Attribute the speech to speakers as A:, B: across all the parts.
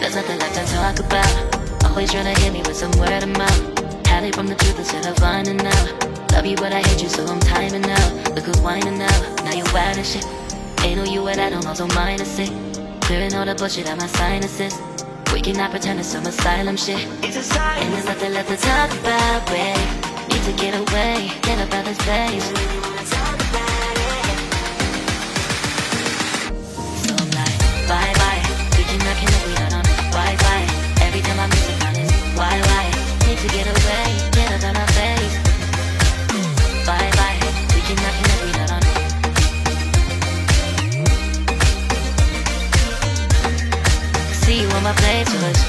A: There's nothing left to talk about. Always trying to hit me with some word of mouth. Hide it from the truth instead of finding out. Love you but I hate you so I'm timing out. Look who's whining out, now you wild and shit. Ain't no you at all, also minus it. Clearing all the bullshit out my sinuses. We cannot pretend it's some asylum shit. And there's nothing left to talk about, babe. Need to get away, get up out this place. So I'm like, bye bye. We cannot connect, we not on Wi-Fi. Every time I miss it, on this why? Need to get away, get up out my face. Bye bye. We cannot connect, we not on. See you on my playlist.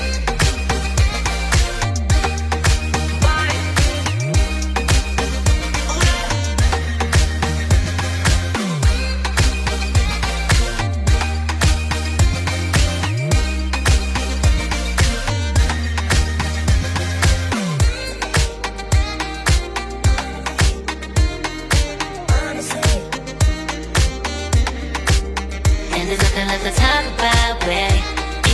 A: And there's nothing left to talk about, babe.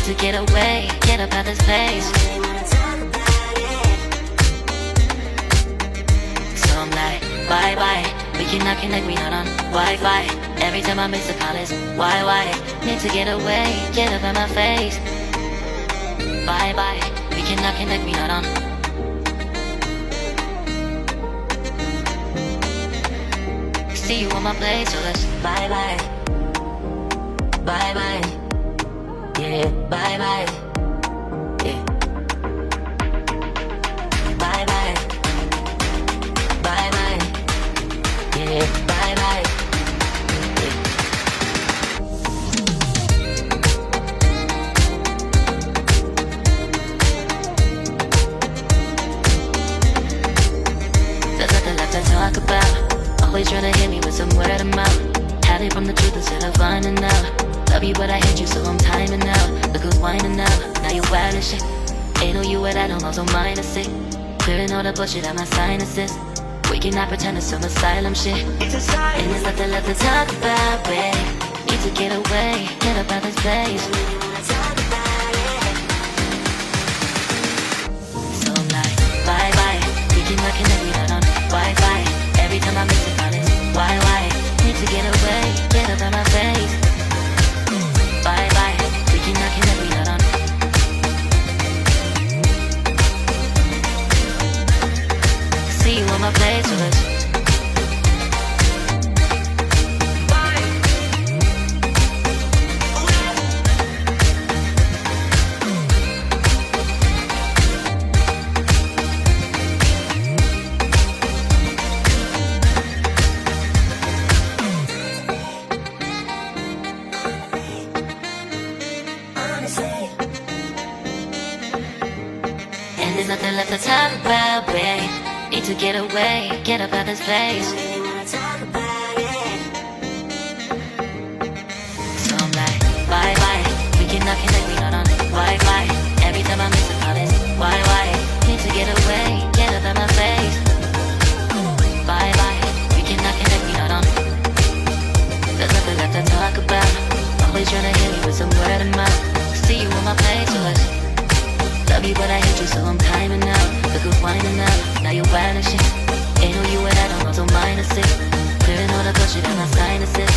A: To get away, get up out this place. So I'm like, bye bye. We cannot connect, we not on Wi-Fi. Every time I miss a call it's why? Need to get away, get up out my face. Bye bye. We cannot connect, we not on. See you on my place, so let's bye bye. Bye bye. Yeah, bye bye. Yeah. Bye bye. Bye bye. Yeah, bye bye. Yeah. There's nothing left to talk about. Always trying to hit me with some word of mouth. Hide it from the truth instead of finding out. Love you but I hate you so I'm timing out. Look who's whining out, now you wild and shit. Ain't no you at all, also minus it. Clearing all the bullshit out my sinuses. We cannot pretend it's some asylum shit. And there's nothing left to talk about, babe. Need to get away, get up out this place. So I'm like, bye bye. We cannot connect, we not on Wi-Fi. Every time I miss it, on it's why? Need to get away, get up out my face. Bye bye, we cannot connect, we not on. See you on my playlist. And there's nothing left to talk about, babe. Need to get away, get up out this place. So I'm like, bye bye. We cannot connect, we not on Wi-Fi. Every time I miss a call it's why? Need to get away, get up out my face. Bye bye. We cannot connect, we not on. There's nothing left to talk about. Always trying to hit me with some word of mouth. See you on my playlist. Love you but I hate you so I'm timing out. Look who's whining out, now you wild and shit. Ain't no you at all, also minus it. Clearing all the bullshit out my sinuses.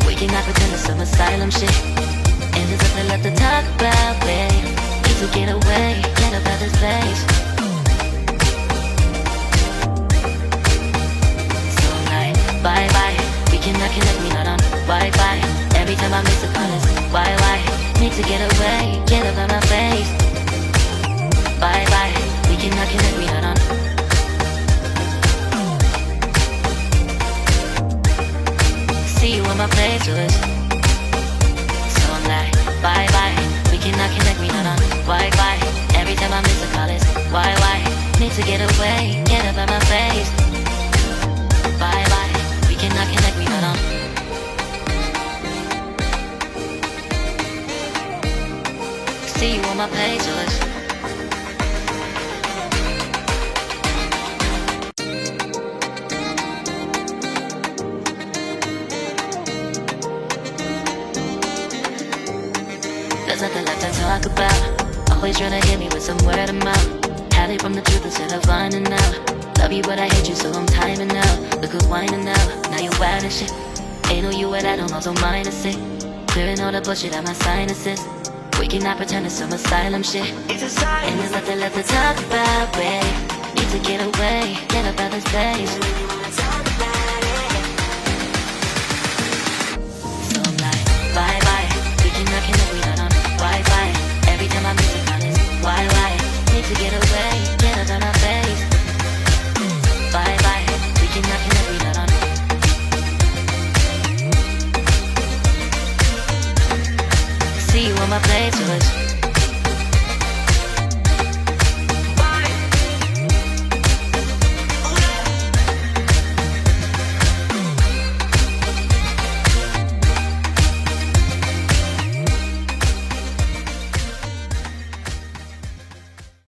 A: We cannot pretend it's some asylum shit. And there's nothing left to talk about, babe. Need to get away, get up out this place. So I'm like, bye bye. We cannot connect, we not on Wi-Fi. Every time I miss a call it's why? Need to get away, get up out my face. Bye bye, we cannot connect, we not on. See you on my playlist. So I'm like, bye bye, we cannot connect, we not on Wi-Fi. Every time I miss a call it's why? Need to get away, get up out my face. Bye bye, we cannot connect, we not on. See you on my playlist. There's nothing left to talk about. Always tryna hit me with some word of mouth. Hide it from the truth instead of finding out. Love you but I hate you so I'm timing out. Look who's whining now, now you wild and shit. Ain't no you at I don't also minus it. Clearing all the bullshit out my sinuses. We cannot pretend it's some asylum shit.
B: It's a sign.
A: And there's nothing left to talk about, babe. Need to get away, get up out this place. So I'm like, bye bye. We cannot connect, we not on Wi-Fi. Every time I miss a call, it's why? Need to get away, get up out my